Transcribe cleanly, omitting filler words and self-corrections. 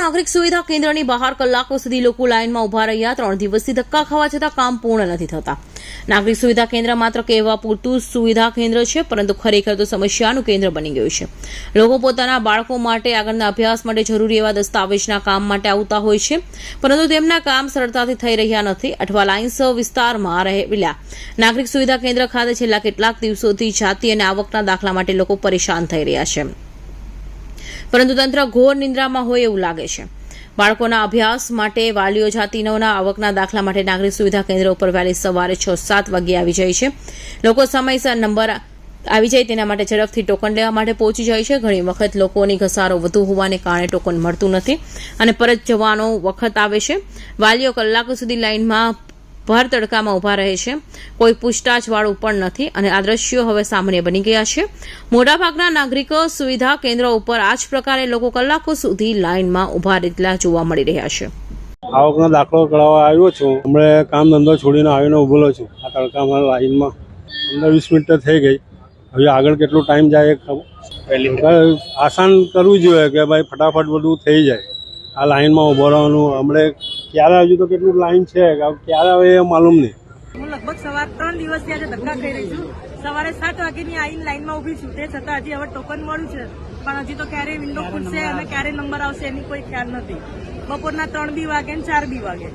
નાગરિક સુવિધા કેન્દ્રની બહાર કલાકો સુધી લોકો લાઇનમાં ઉભા રહ્યા 3 દિવસથી ધક્કા ખાવા છતાં કામ પૂર્ણ નથી થતા। નાગરિક સુવિધા કેન્દ્ર માત્ર કહેવા પૂરતું સુવિધા કેન્દ્ર છે, પરંતુ ખરેખર તો સમસ્યાનું કેન્દ્ર બની ગયું છે। લોકો પોતાના બાળકો માટે આગળના અભ્યાસ માટે જરૂરી એવા દસ્તાવેજના કામ માટે આવતા હોય છે, પરંતુ તેમના કામ સરળતાથી થઈ રહ્યા નથી। અઠવા લાઇન્સ વિસ્તારમાં રહેલા નાગરિક સુવિધા કેન્દ્ર ખાતે છેલ્લા કેટલાક દિવસોથી જાતિ અને આવકના દાખલા માટે લોકો પરેશાન થઈ રહ્યા છે, પરંતુ તંત્ર ઘોર નિંદ્રામાં હોય એવું લાગે છે। બાળકોના અભ્યાસ માટે વાલીઓ જાતિનોના આવકના દાખલા માટે નાગરિક સુવિધા કેન્દ્ર ઉપર વહેલી સવારે 6-7 વાગે આવી જાય છે। લોકો સમયસર નંબર આવી જાય તેના માટે ઝડપથી ટોકન લેવા માટે પહોંચી જાય છે। ઘણી વખત લોકોની ઘસારો વધુ હોવાને કારણે ટોકન મળતું નથી અને પરત જવાનો વખત આવે છે। વાલીઓ કલાકો સુધી લાઇનમાં ભર તડકામાં ઉભા રહે છે, કોઈ પૂછતાછવાળું પણ નથી અને આ દ્રશ્યો હવે સામાન્ય બની ગયા છે। મોટાભાગના નાગરિકો સુવિધા કેન્દ્રો ઉપર આ જ પ્રકારે લોકો કલાકો સુધી લાઇનમાં ઉભા રહેલા જોવા મળી રહ્યા છે। આવકનો દાખલો કઢાવવા આવ્યો છું, હમણાં કામ ધંધો છોડીને આવીને ઉભેલો છું આ તડકામાં લાઇનમાં। 15-20 મિનિટ થઈ ગઈ, હવે આગળ કેટલો ટાઈમ જાય ખબર આસાન કરવું જોઈએ કે ભાઈ ફટાફટ બધું થઈ જાય। આ લાઇનમાં ઉભો રહેવાનું હમણાં ક્યારે હજુ તો કેટલું લાઈન છે, ક્યારે આવે એ માલુમ નહીં। હું લગભગ સવાર 3 દિવસથી આજે ધક્કા ખાઈ રહી છું। સવારે 7 વાગ્યાની આવીને લાઈનમાં ઉભી છું, તે છતાં હજી હવે ટોકન મળ્યું છે, પણ હજી તો ક્યારે વિન્ડો ખુલશે અને ક્યારે નંબર આવશે એની કોઈ ખ્યાલ નથી। બપોરના 3 બી વાગે ને 4 બી વાગે।